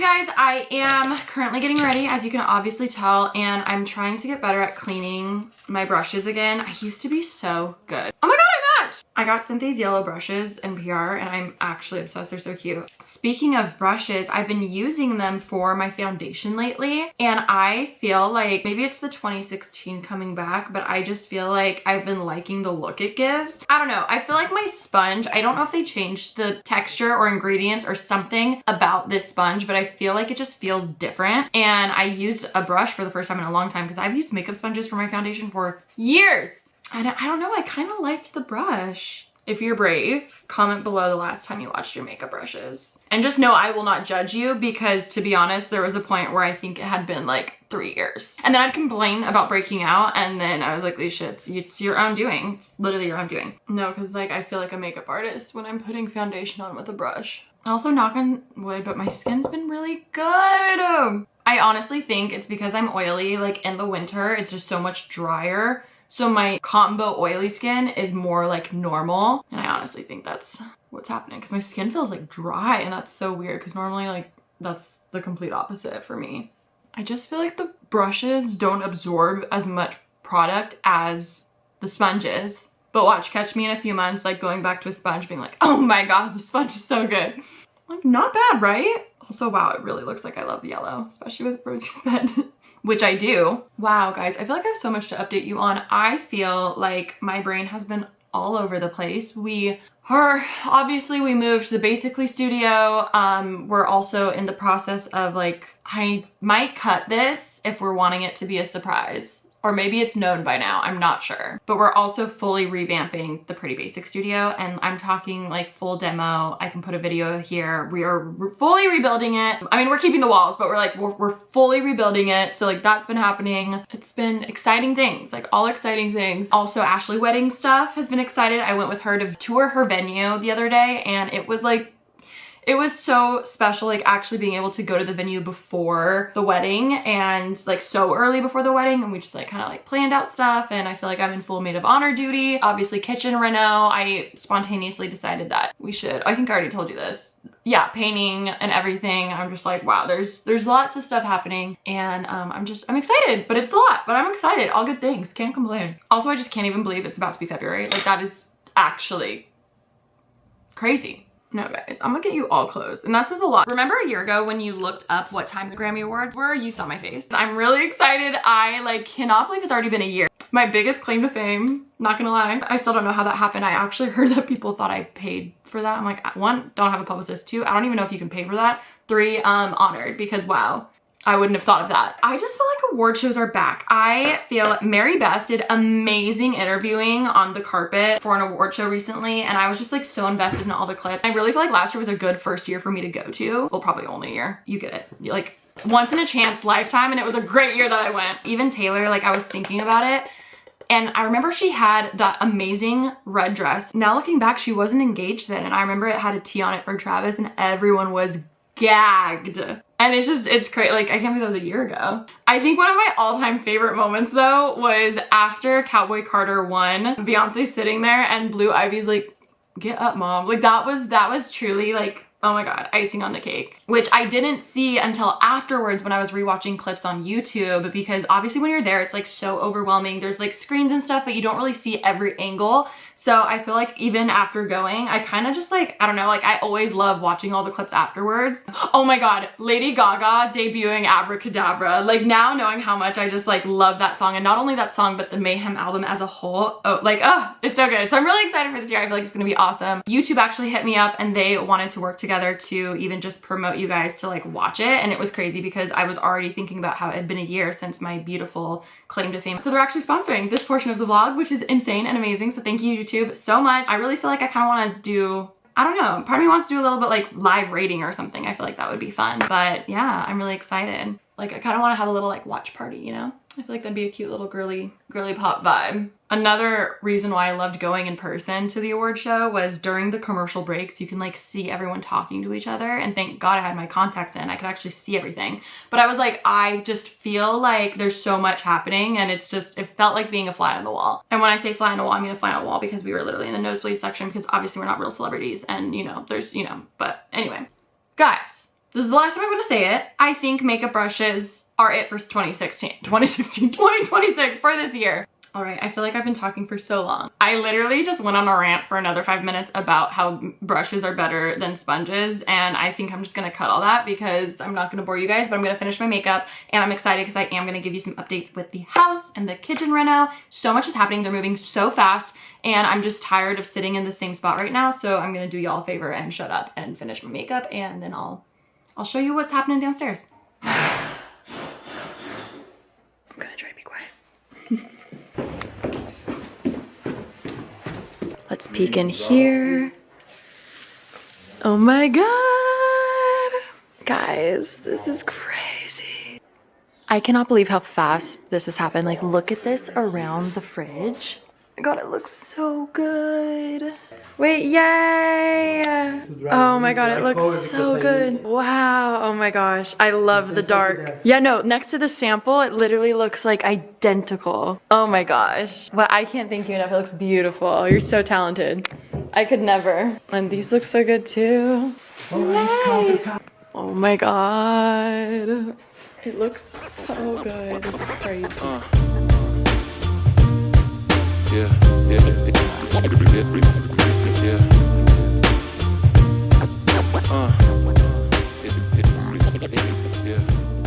guys, I am currently getting ready, as you can obviously tell, and I'm trying to get better at cleaning my brushes again. I used to be so good. Oh my god, I matched! I got sent these yellow brushes in PR and I'm actually obsessed. They're so cute. Speaking of brushes, I've been using them for my foundation lately, and I feel like maybe it's the 2016 coming back, but I just feel like I've been liking the look it gives. I don't know. I feel like my sponge, I don't know if they changed the texture or ingredients or something about this sponge, but I feel like it just feels different. And I used a brush for the first time in a long time because I've used makeup sponges for my foundation for years. And I don't know, I kind of liked the brush. If you're brave, comment below the last time you watched your makeup brushes. And just know I will not judge you because, to be honest, there was a point where I think it had been like 3 years. And then I'd complain about breaking out, and then I was like, Leisha, it's your own doing. It's literally your own doing. No, because like I feel like a makeup artist when I'm putting foundation on with a brush. Also, knock on wood, but my skin's been really good. I honestly think it's because I'm oily. Like in the winter, it's just so much drier. So my combo oily skin is more like normal. And I honestly think that's what's happening because my skin feels like dry, and that's so weird because normally like that's the complete opposite for me. I just feel like the brushes don't absorb as much product as the sponges. But watch, catch me in a few months like going back to a sponge being like, oh my god, the sponge is so good. Like not bad, right? Also, wow, it really looks like I love yellow, especially with Rosie's bed. Which I do. Wow, guys, I feel like I have so much to update you on. I feel like my brain has been all over the place. Obviously we moved to the Basically studio. We're also in the process of like, I might cut this if we're wanting it to be a surprise. Or maybe it's known by now, I'm not sure. But we're also fully revamping the Pretty Basic studio, and I'm talking like full demo. I can put a video here. We are fully rebuilding it. I mean, we're keeping the walls, but we're fully rebuilding it. So like that's been happening. It's been exciting things, like all exciting things. Also, Ashley wedding stuff has been excited. I went with her to tour her venue the other day, and it was like, it was so special, like actually being able to go to the venue before the wedding and like so early before the wedding, and we just like kind of like planned out stuff, and I feel like I'm in full maid of honor duty. Obviously kitchen reno, I spontaneously decided that we should, I think I already told you this. Yeah, painting and everything. I'm just like, wow, there's lots of stuff happening, and I'm excited, but it's a lot, but I'm excited. All good things, can't complain. Also, I just can't even believe it's about to be February. Like that is actually crazy. No guys, I'm gonna get you all clothes, and that says a lot. Remember a year ago when you looked up what time the Grammy Awards were? You saw my face. I'm really excited. I like cannot believe it's already been a year. My biggest claim to fame, not gonna lie. I still don't know how that happened. I actually heard that people thought I paid for that. I'm like, 1, don't have a publicist. 2, I don't even know if you can pay for that. 3, honored because wow. I wouldn't have thought of that. I just feel like award shows are back. I feel Mary Beth did amazing interviewing on the carpet for an award show recently, and I was just like so invested in all the clips. I really feel like last year was a good first year for me to go to. Well, probably only a year. You get it. Like once in a chance lifetime, and it was a great year that I went. Even Taylor, like I was thinking about it, and I remember she had that amazing red dress. Now looking back, she wasn't engaged then, and I remember it had a T on it for Travis, and everyone was gagged. And it's crazy. Like, I can't believe that was a year ago. I think one of my all-time favorite moments though was after Cowboy Carter won, Beyonce sitting there and Blue Ivy's like, get up mom. Like that was truly like, oh my god, icing on the cake. Which I didn't see until afterwards when I was rewatching clips on YouTube, because obviously when you're there, it's like so overwhelming. There's like screens and stuff, but you don't really see every angle. So I feel like even after going, I kind of just like, I don't know, like I always love watching all the clips afterwards. Oh my god, Lady Gaga debuting Abracadabra. Like now knowing how much I just like love that song, and not only that song, but the Mayhem album as a whole. Oh, like, oh, it's so good. So I'm really excited for this year. I feel like it's gonna be awesome. YouTube actually hit me up and they wanted to work together to even just promote you guys to like watch it. And it was crazy because I was already thinking about how it had been a year since my beautiful claim to fame. So they're actually sponsoring this portion of the vlog, which is insane and amazing. So thank you, YouTube, so much. I really feel like I kind of want to do, I don't know, part of me wants to do a little bit like live rating or something. I feel like that would be fun. But yeah, I'm really excited. Like I kind of want to have a little like watch party, you know? I feel like that'd be a cute little girly pop vibe. Another reason why I loved going in person to the award show was during the commercial breaks, you can like see everyone talking to each other, and thank God I had my contacts in. I could actually see everything. But I was like, I just feel like there's so much happening, and it felt like being a fly on the wall. And when I say fly on the wall, I mean a fly on the wall because we were literally in the nosebleed section because obviously we're not real celebrities, and you know, but anyway. Guys, This is the last time I'm gonna say it. I think makeup brushes are it for 2026 for this year. All right, I feel like I've been talking for so long. I literally just went on a rant for another 5 minutes about how brushes are better than sponges, and I think I'm just gonna cut all that because I'm not gonna bore you guys, but I'm gonna finish my makeup, and I'm excited because I am gonna give you some updates with the house and the kitchen reno. So much is happening, they're moving so fast, and I'm just tired of sitting in the same spot right now, so I'm gonna do y'all a favor and shut up and finish my makeup, and then I'll show you what's happening downstairs. I'm gonna try to be quiet. Let's peek in here. Oh my God. Guys, this is crazy. I cannot believe how fast this has happened. Like, look at this around the fridge. Oh my God, it looks so good. Wait, yay! Oh my God, it looks so good. Wow, oh my gosh, I love the dark. Yeah, no, next to the sample, it literally looks like identical. Oh my gosh. Well, I can't thank you enough, it looks beautiful. You're so talented. I could never. And these look so good too. Yay! Oh my God. It looks so good, this is crazy.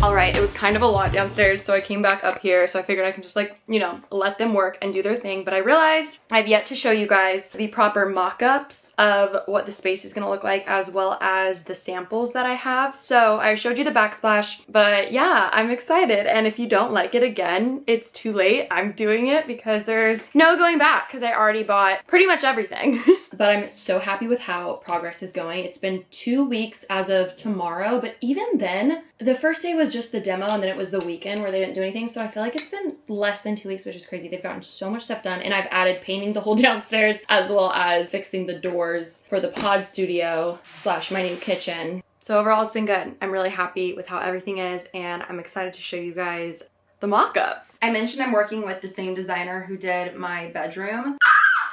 All right, it was kind of a lot downstairs, so I came back up here, so I figured I can just like, you know, let them work and do their thing, but I realized I've yet to show you guys the proper mock-ups of what the space is gonna look like, as well as the samples that I have. So I showed you the backsplash, but yeah, I'm excited, and if you don't like it again, it's too late. I'm doing it because there's no going back, because I already bought pretty much everything. But I'm so happy with how progress is going. It's been 2 weeks as of tomorrow, but even then, the first day was just the demo, and then it was the weekend where they didn't do anything. So I feel like it's been less than 2 weeks, which is crazy. They've gotten so much stuff done, and I've added painting the whole downstairs, as well as fixing the doors for the pod studio / my new kitchen. So overall, it's been good. I'm really happy with how everything is, and I'm excited to show you guys the mock-up. I mentioned I'm working with the same designer who did my bedroom.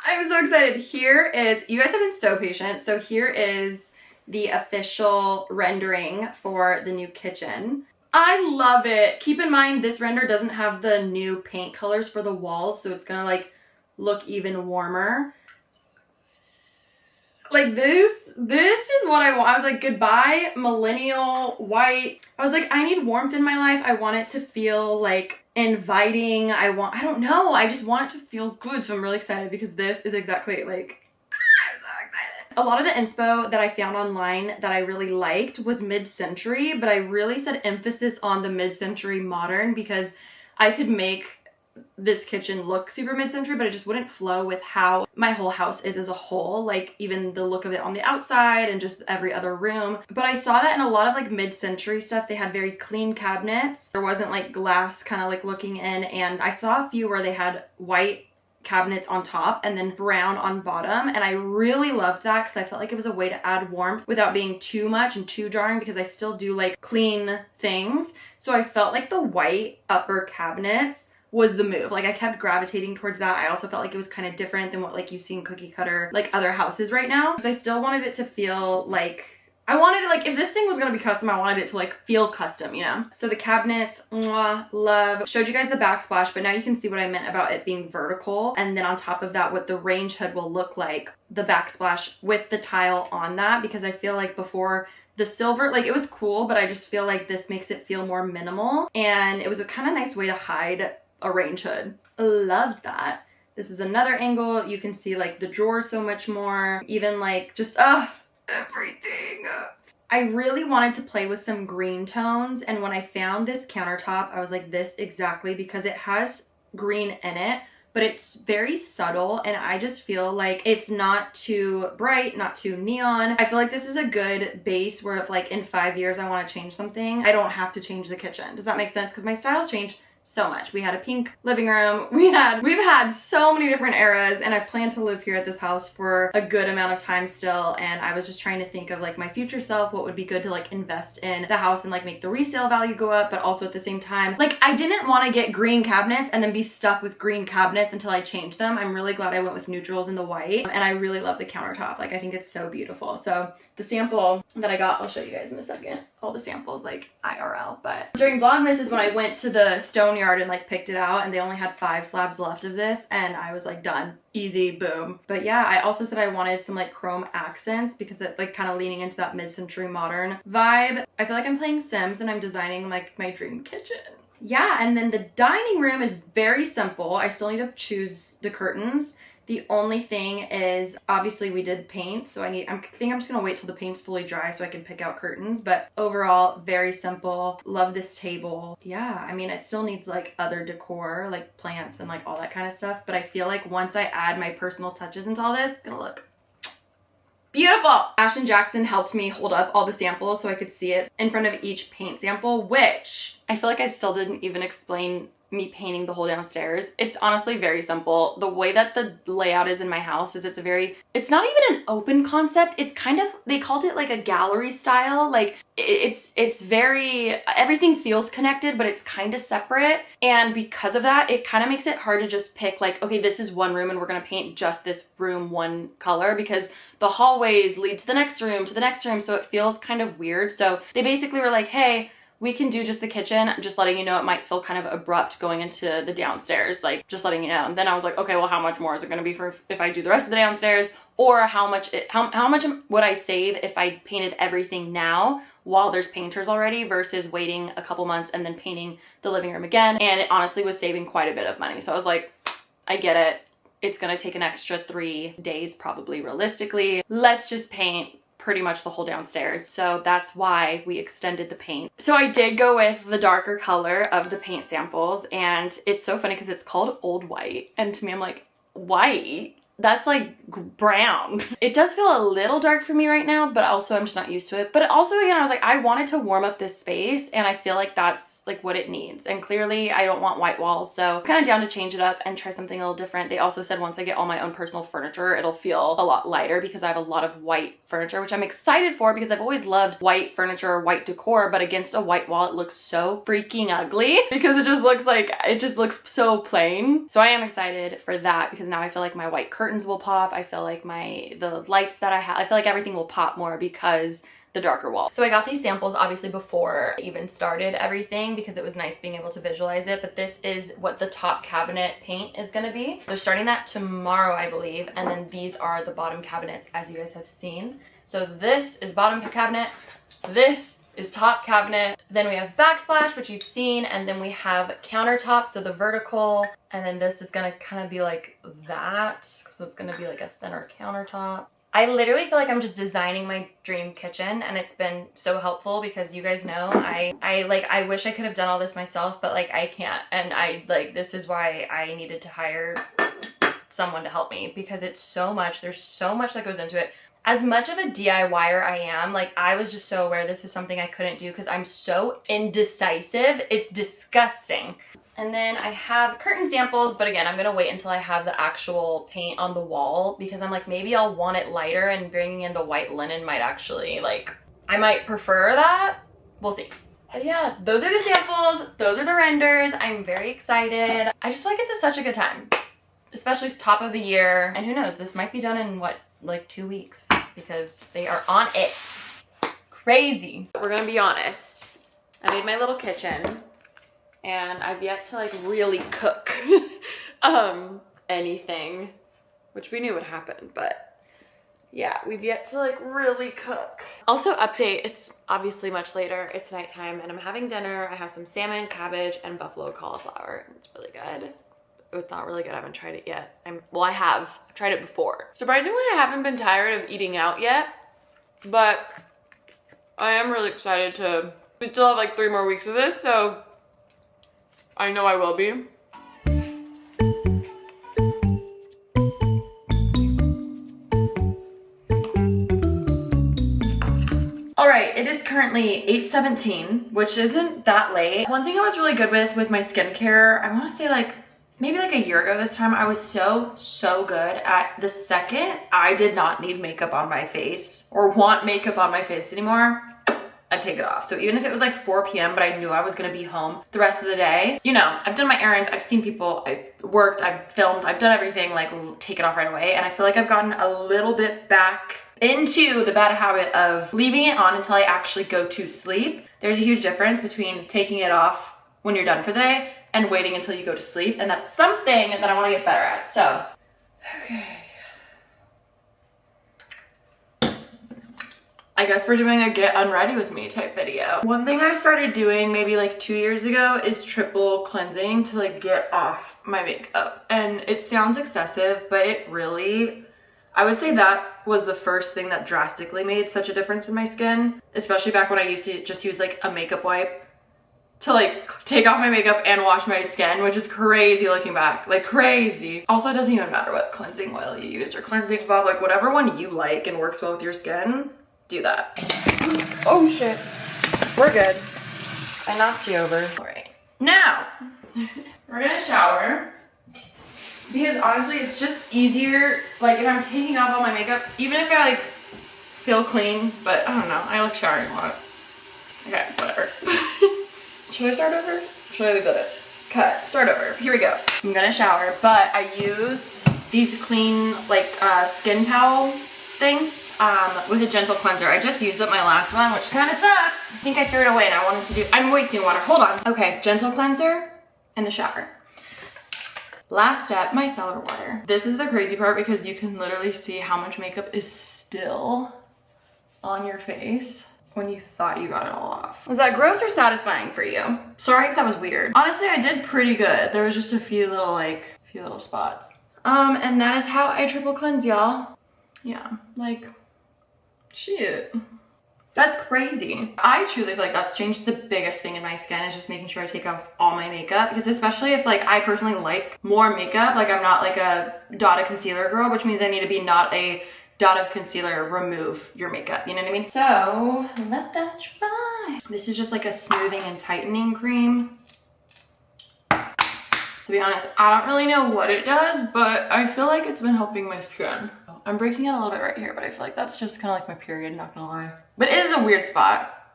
I'm so excited. Here is, you guys have been so patient. So here is the official rendering for the new kitchen. I love it. Keep in mind, this render doesn't have the new paint colors for the walls, so it's gonna like look even warmer. Like this is what I want. I was like, goodbye millennial white. I was like, I need warmth in my life. I want it to feel like inviting. I don't know. I just want it to feel good. So I'm really excited because this is exactly like, I'm so excited. A lot of the inspo that I found online that I really liked was mid-century, but I really said emphasis on the mid-century modern because I could make this kitchen look super mid-century, but it just wouldn't flow with how my whole house is as a whole, like even the look of it on the outside and just every other room. But I saw that in a lot of like mid-century stuff, they had very clean cabinets. There wasn't like glass kind of like looking in, and I saw a few where they had white cabinets on top and then brown on bottom, and I really loved that because I felt like it was a way to add warmth without being too much and too jarring, because I still do like clean things. So I felt like the white upper cabinets was the move. Like I kept gravitating towards that. I also felt like it was kind of different than what like you see in cookie cutter like other houses right now, because I still wanted it to feel like, I wanted it, like if this thing was gonna be custom, I wanted it to like feel custom, you know? So the cabinets, mwah, love. Showed you guys the backsplash, but now you can see what I meant about it being vertical. And then on top of that, what the range hood will look like, the backsplash with the tile on that, because I feel like before the silver, like it was cool, but I just feel like this makes it feel more minimal. And it was a kind of nice way to hide a range hood. Loved that. This is another angle. You can see like the drawers so much more, even like just, everything. I really wanted to play with some green tones, and when I found this countertop, I was like, this exactly, because it has green in it, but it's very subtle, and I just feel like it's not too bright, not too neon. I feel like this is a good base where if like in 5 years I want to change something, I don't have to change the kitchen. Does that make sense? Because my style's changed so much. We had a pink living room. We've had so many different eras, and I plan to live here at this house for a good amount of time still. And I was just trying to think of like my future self, what would be good to like invest in the house and like make the resale value go up, but also at the same time, like I didn't want to get green cabinets and then be stuck with green cabinets until I changed them. I'm really glad I went with neutrals and the white, and I really love the countertop. Like I think it's so beautiful. So the sample that I got, I'll show you guys in a second. All the samples like IRL, but during Vlogmas is when I went to the stone yard and like picked it out, and they only had 5 slabs left of this, and I was like, done, easy, boom. But yeah, I also said I wanted some like chrome accents because it like kind of leaning into that mid-century modern vibe. I feel like I'm playing Sims and I'm designing like my dream kitchen. Yeah, and then the dining room is very simple. I still need to choose the curtains. The only thing is, obviously we did paint, so I think I'm just gonna wait till the paint's fully dry so I can pick out curtains, but overall, very simple. Love this table. Yeah, I mean, it still needs like other decor, like plants and like all that kind of stuff, but I feel like once I add my personal touches into all this, it's gonna look beautiful. Ashton Jackson helped me hold up all the samples so I could see it in front of each paint sample, which I feel like I still didn't even explain me painting the whole downstairs. It's honestly very simple. The way that the layout is in my house is it's not even an open concept. It's kind of, they called it like a gallery style. Like it's very, everything feels connected, but it's kind of separate. And because of that, it kind of makes it hard to just pick like, okay, this is one room and we're going to paint just this room one color, because the hallways lead to the next room, so it feels kind of weird. So they basically were like, hey, we can do just the kitchen, just letting you know it might feel kind of abrupt going into the downstairs, like just letting you know. And then I was like, okay, well, how much more is it going to be for if I do the rest of the downstairs, or how much would I save if I painted everything now while there's painters already versus waiting a couple months and then painting the living room again. And it honestly was saving quite a bit of money. So I was like, I get it. It's going to take an extra 3 days probably realistically. Let's just paint pretty much the whole downstairs. So that's why we extended the paint. So I did go with the darker color of the paint samples, and it's so funny because it's called Old White, and to me I'm like, white? That's like brown. It does feel a little dark for me right now, but also I'm just not used to it. But also again, I was like, I wanted to warm up this space, and I feel like that's like what it needs. And clearly I don't want white walls, so kind of down to change it up and try something a little different. They also said once I get all my own personal furniture, it'll feel a lot lighter because I have a lot of white furniture, which I'm excited for because I've always loved white furniture, white decor, but against a white wall, it looks so freaking ugly because it just looks so plain. So I am excited for that because now I feel like my white curtains will pop. I feel like the lights that I have, I feel like everything will pop more because the darker wall. So I got these samples obviously before I even started everything because it was nice being able to visualize it, but this is what the top cabinet paint is gonna be. They're starting that tomorrow, I believe, and then these are the bottom cabinets as you guys have seen. So this is bottom cabinet, this is top cabinet, then we have backsplash, which you've seen, and then we have countertop, so the vertical, and then this is gonna kind of be like that, so it's gonna be like a thinner countertop. I literally feel like I'm just designing my dream kitchen, and it's been so helpful because you guys know I wish I could have done all this myself, but like I can't, and this is why I needed to hire someone to help me because it's so much, there's so much that goes into it. As much of a DIYer I am, like I was just so aware this is something I couldn't do because I'm so indecisive. It's disgusting. And then I have curtain samples, but again, I'm gonna wait until I have the actual paint on the wall because I'm like, maybe I'll want it lighter, and bringing in the white linen might actually, like, I might prefer that. We'll see. But yeah, those are the samples. Those are the renders. I'm very excited. I just feel like it's such a good time, especially top of the year. And who knows, this might be done in what, like 2 weeks because they are on it. Crazy. We're gonna be honest. I made my little kitchen, and I've yet to like really cook anything, which we knew would happen, but yeah, we've yet to like really cook. Also update, it's obviously much later, it's nighttime, and I'm having dinner. I have some salmon, cabbage, and buffalo cauliflower. It's really good. It's not really good, I haven't tried it yet. I have. I've tried it before. Surprisingly, I haven't been tired of eating out yet, but I am really excited we still have like 3 more weeks of this, so I know I will be. All right, right, it is currently 8:17, which isn't that late. One thing I was really good with my skincare, I want to say like maybe like a year ago this time, I was so good at the second I did not need makeup on my face or want makeup on my face anymore, I'd take it off. So even if it was like 4 p.m., but I knew I was gonna be home the rest of the day, you know, I've done my errands, I've seen people, I've worked, I've filmed, I've done everything, like take it off right away. And I feel like I've gotten a little bit back into the bad habit of leaving it on until I actually go to sleep. There's a huge difference between taking it off when you're done for the day and waiting until you go to sleep. And that's something that I wanna get better at, so. Okay. I guess we're doing a get unready with me type video. One thing I started doing maybe like 2 years ago is triple cleansing to like get off my makeup. And it sounds excessive, but it really, I would say that was the first thing that drastically made such a difference in my skin, especially back when I used to just use like a makeup wipe to like take off my makeup and wash my skin, which is crazy looking back, like crazy. Also, it doesn't even matter what cleansing oil you use or cleansing spot, like whatever one you like and works well with your skin, do that. Oh shit, we're good. I knocked you over. All right, now we're gonna shower because honestly, it's just easier. Like if I'm taking off all my makeup, even if I like feel clean, but I don't know, I like showering a lot. Okay, whatever. Should I start over? Should I leave it? Cut, start over, here we go. I'm gonna shower, but I use these clean like skin towel things with a gentle cleanser. I just used up my last one, which kind of sucks. I think I threw it away and I wanted to do, I'm wasting water, hold on. Okay, gentle cleanser in the shower. Last step, micellar water. This is the crazy part because you can literally see how much makeup is still on your face when you thought you got it all off. Was that gross or satisfying for you? Sorry if that was weird. Honestly, I did pretty good. There was just a few little spots. And that is how I triple cleanse, y'all. Yeah, like, shit. That's crazy. I truly feel like that's changed the biggest thing in my skin is just making sure I take off all my makeup, because especially if like I personally like more makeup, like I'm not like a dot of concealer girl, which means I need to be not a dot of concealer, remove your makeup, you know what I mean? So let that dry. This is just like a smoothing and tightening cream. To be honest, I don't really know what it does, but I feel like it's been helping my skin. I'm breaking it a little bit right here, but I feel like that's just kind of like my period, not gonna lie. But it is a weird spot.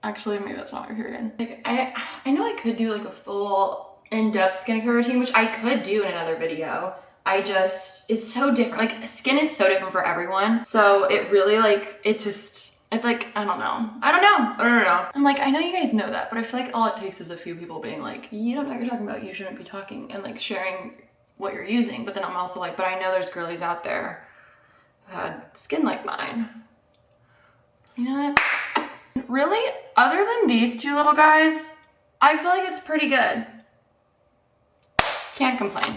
Actually, maybe that's not my period. Like, I know I could do like a full in-depth skincare routine, which I could do in another video. It's so different. Like, skin is so different for everyone. So it really like, it's like, I don't know. I'm like, I know you guys know that, but I feel like all it takes is a few people being like, you don't know what you're talking about, you shouldn't be talking, and like sharing what you're using. But then I'm also like, but I know there's girlies out there who had skin like mine. You know what? Really, other than these two little guys, I feel like it's pretty good. Can't complain.